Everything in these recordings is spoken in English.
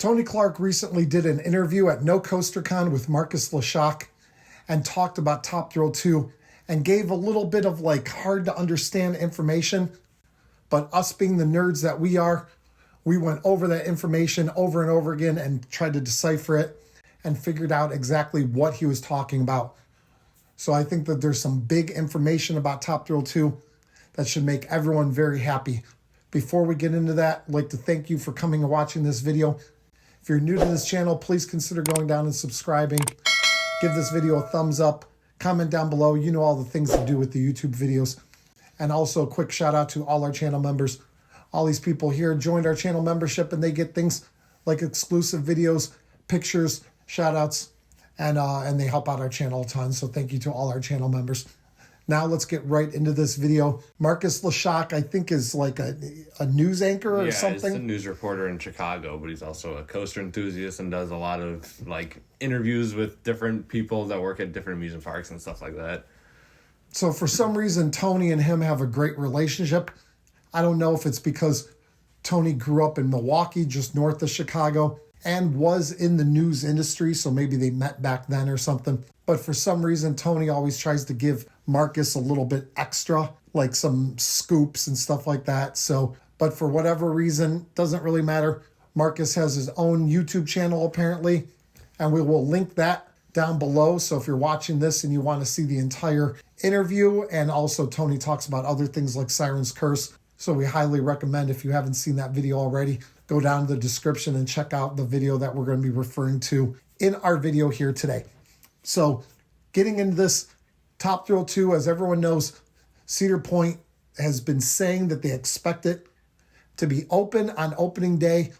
Tony Clark recently did an interview at No Coaster Con with Marcus Leshock and talked about Top Thrill 2 and gave a little bit of like hard to understand information. But us being the nerds that we are, we went over that information over and over again and tried to decipher it and figured out exactly what he was talking about. So I think that there's some big information about Top Thrill 2 that should make everyone very happy. Before we get into that, I'd like to thank you for coming and watching this video. If you're new to this channel, please consider going down and subscribing. Give this video a thumbs up. Comment down below. You know all the things to do with the YouTube videos. And also a quick shout out to all our channel members. All these people here joined our channel membership and they get things like exclusive videos, pictures, shout outs, and they help out our channel a ton. So thank you to all our channel members. Now let's get right into this video. Marcus Leshock, I think, is like a news anchor or something. Yeah, he's a news reporter in Chicago, but he's also a coaster enthusiast and does a lot of like interviews with different people that work at different amusement parks and stuff like that. So for some reason, Tony and him have a great relationship. I don't know if it's because Tony grew up in Milwaukee, just north of Chicago, and was in the news industry, so maybe they met back then or something. But for some reason, Tony always tries to give Marcus a little bit extra, like some scoops and stuff like that. So, but for whatever reason, doesn't really matter. Marcus has his own YouTube channel apparently, and we will link that down below. So if you're watching this and you want to see the entire interview, and also Tony talks about other things like Siren's Curse. So we highly recommend, if you haven't seen that video already, go down to the description and check out the video that we're going to be referring to in our video here today. So getting into this, Top Thrill 2, as everyone knows, Cedar Point has been saying that they expect it to be open on opening day,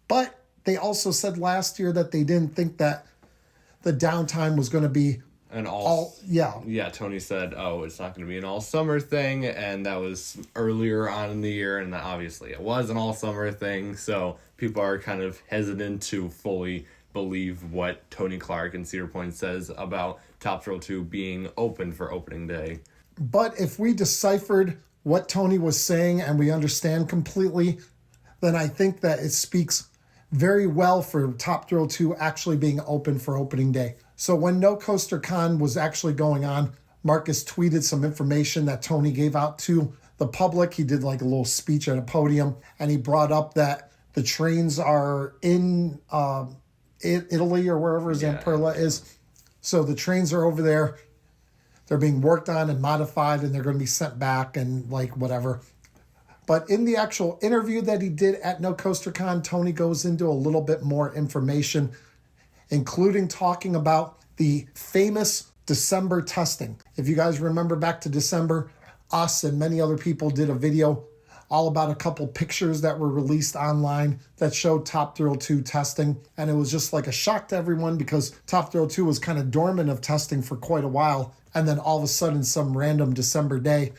but they also said last year that they didn't think that the downtime was going to be Tony said, oh, it's not going to be an all summer thing, and that was earlier on in the year, and obviously it was an all summer thing, so people are kind of hesitant to fully believe what Tony Clark and Cedar Point says about Top Thrill 2 being open for opening day. But if we deciphered what Tony was saying and we understand completely, then I think that it speaks very well for Top Thrill 2 actually being open for opening day. So when No Coaster Con was actually going on, Marcus tweeted some information that Tony gave out to the public. He did like a little speech at a podium, and he brought up that the trains are in Italy or wherever Zamperla is. So the trains are over there. They're being worked on and modified, and they're going to be sent back and like whatever. But in the actual interview that he did at No Coaster Con, Tony goes into a little bit more information, including talking about the famous December testing. If you guys remember back to December, us and many other people did a video all about a couple pictures that were released online that showed Top Thrill 2 testing. And it was just like a shock to everyone because Top Thrill 2 was kind of dormant of testing for quite a while. And then all of a sudden, some random December day,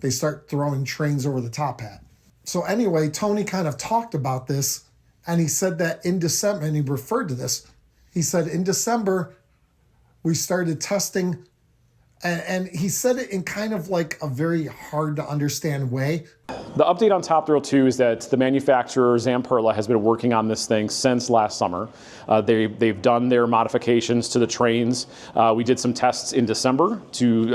they start throwing trains over the top hat. So anyway, Tony kind of talked about this, and he said that in December, and he referred to this, he said in December, we started testing, and he said it in kind of like a very hard to understand way. The update on Top Thrill 2 is that the manufacturer, Zamperla, has been working on this thing since last summer. They've done their modifications to the trains. We did some tests in December to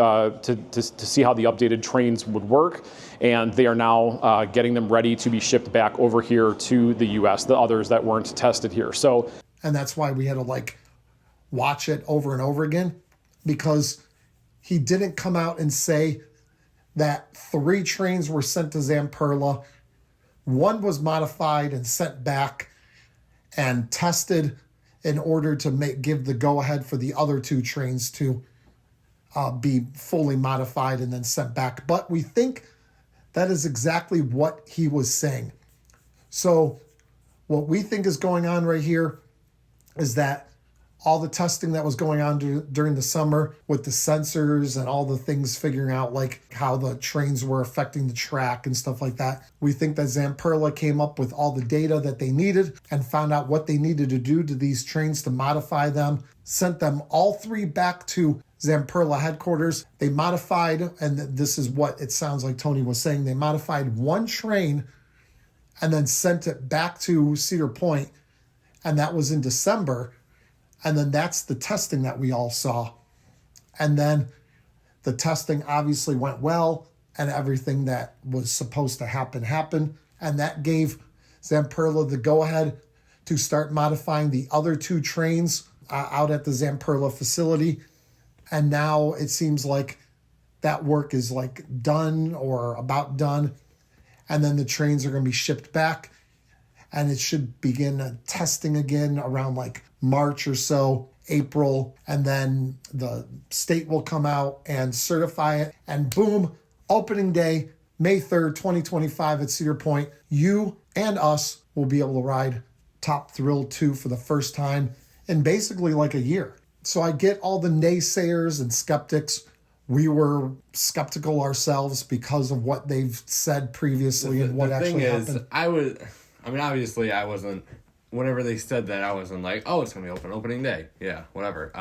see how the updated trains would work, and they are now getting them ready to be shipped back over here to the US, the others that weren't tested here. So, and that's why we had to like watch it over and over again, because he didn't come out and say that 3 trains were sent to Zamperla, 1 was modified and sent back and tested in order to give the go-ahead for the other 2 trains to be fully modified and then sent back. But we think that is exactly what he was saying. So what we think is going on right here is that all the testing that was going on during the summer with the sensors and all the things figuring out like how the trains were affecting the track and stuff like that. We think that Zamperla came up with all the data that they needed and found out what they needed to do to these trains to modify them, sent them all 3 back to Zamperla headquarters. They modified, and this is what it sounds like Tony was saying, they modified 1 train and then sent it back to Cedar Point and that was in December. And then that's the testing that we all saw. And then the testing obviously went well, and everything that was supposed to happen happened. And that gave Zamperla the go-ahead to start modifying the other two trains out at the Zamperla facility. And now it seems like that work is like done or about done. And then the trains are going to be shipped back, and it should begin testing again around like March or so, April. And then the state will come out and certify it. And boom, opening day, May 3rd, 2025 at Cedar Point, you and us will be able to ride Top Thrill 2 for the first time in basically like a year. So I get all the naysayers and skeptics. We were skeptical ourselves because of what they've said previously and what actually happened. Obviously I wasn't, whenever they said that, I wasn't like, oh, it's going to be opening day. Yeah, whatever.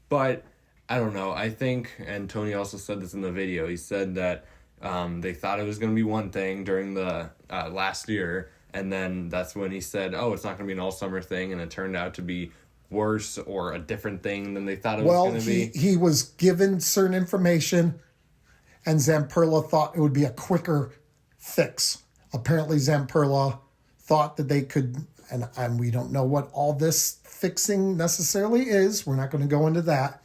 But I don't know. I think, and Tony also said this in the video, he said that they thought it was going to be one thing during the last year, and then that's when he said, oh, it's not going to be an all-summer thing, and it turned out to be worse or a different thing than they thought it was going to be. He was given certain information, and Zamperla thought it would be a quicker fix. Apparently Zamperla thought that they could, and we don't know what all this fixing necessarily is. We're not going to go into that.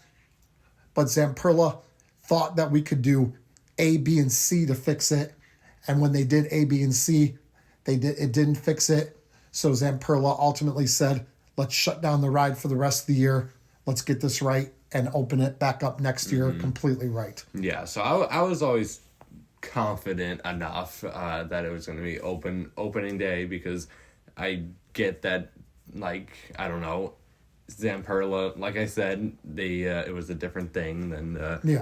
But Zamperla thought that we could do A, B, and C to fix it. And when they did A, B, and C, it didn't fix it. So Zamperla ultimately said, let's shut down the ride for the rest of the year. Let's get this right and open it back up next year completely right. Yeah, so I was always confident enough that it was going to be opening day, because I get that, like, I don't know, Zamperla, like I said, it was a different thing than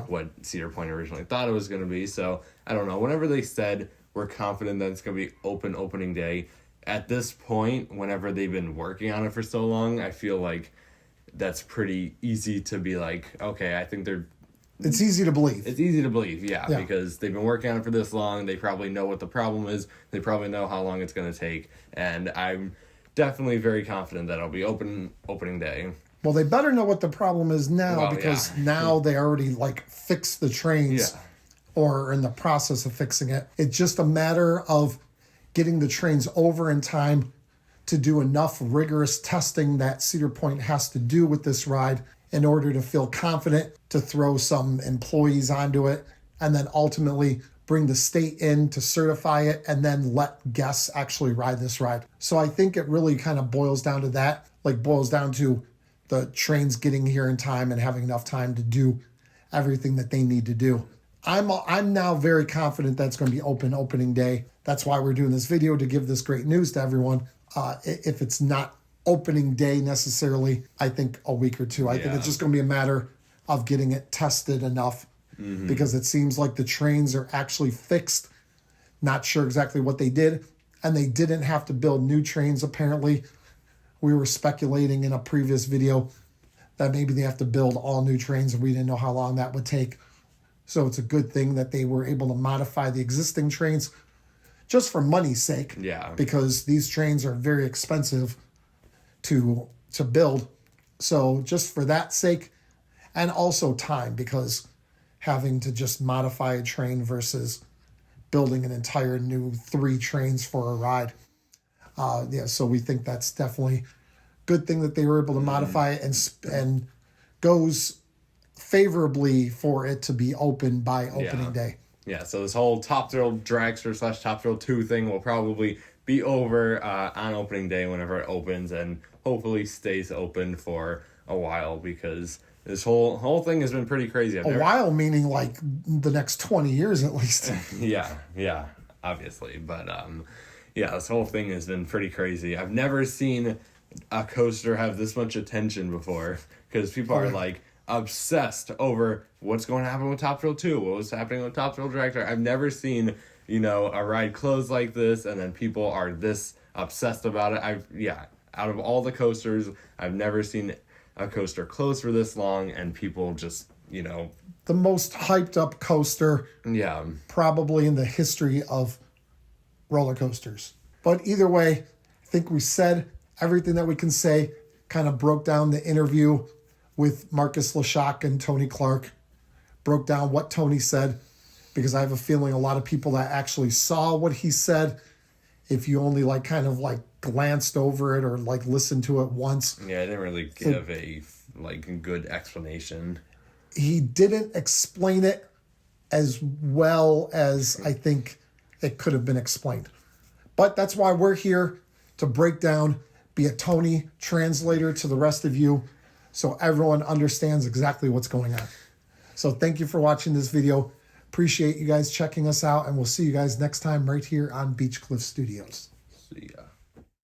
what Cedar Point originally thought it was going to be. So I don't know. Whenever they said we're confident that it's going to be opening day, at this point, whenever they've been working on it for so long, I feel like that's pretty easy to be like, okay, I think it's easy to believe. It's easy to believe, yeah, because they've been working on it for this long. They probably know what the problem is. They probably know how long it's going to take. And I'm definitely very confident that it'll be opening day. Well, they better know what the problem is now, because now they already like fixed the trains or are in the process of fixing it. It's just a matter of getting the trains over in time to do enough rigorous testing that Cedar Point has to do with this ride in order to feel confident to throw some employees onto it, and then ultimately bring the state in to certify it, and then let guests actually ride this ride. So I think it really kind of boils down to that, like boils down to the trains getting here in time and having enough time to do everything that they need to do. I'm now very confident that's going to be opening day. That's why we're doing this video, to give this great news to everyone. If it's not opening day necessarily, I think a week or two. I think it's just going to be a matter of getting it tested enough, because it seems like the trains are actually fixed. Not sure exactly what they did, and they didn't have to build new trains apparently. We were speculating in a previous video that maybe they have to build all new trains, and we didn't know how long that would take. So it's a good thing that they were able to modify the existing trains just for money's sake. Yeah. Because these trains are very expensive to build. So just for that sake, and also time, because having to just modify a train versus building an entire new 3 trains for a ride. So we think that's definitely a good thing that they were able to modify it, and goes favorably for it to be open by opening day. Yeah, so this whole Top Thrill Dragster / Top Thrill 2 thing will probably be over on opening day whenever it opens, and hopefully stays open for a while, because this whole thing has been pretty crazy. While meaning like the next 20 years at least. yeah, obviously. But this whole thing has been pretty crazy. I've never seen a coaster have this much attention before, because people are like obsessed over what's going to happen with Top Thrill 2, what was happening with Top Thrill Dragster. I've never seen, a ride close like this, and then people are this obsessed about it. Out of all the coasters, I've never seen a coaster close for this long, and people just, the most hyped up coaster probably in the history of roller coasters. But either way, I think we said everything that we can say, kind of broke down the interview with Marcus Leshock and Tony Clark, broke down what Tony said, because I have a feeling a lot of people that actually saw what he said, if you only like kind of like glanced over it or like listened to it once. Yeah, I didn't really give a like good explanation. He didn't explain it as well as I think it could have been explained. But that's why we're here, to break down, be a Tony translator to the rest of you, so everyone understands exactly what's going on. So thank you for watching this video. Appreciate you guys checking us out, and we'll see you guys next time right here on Beach Cliff Studios. See ya.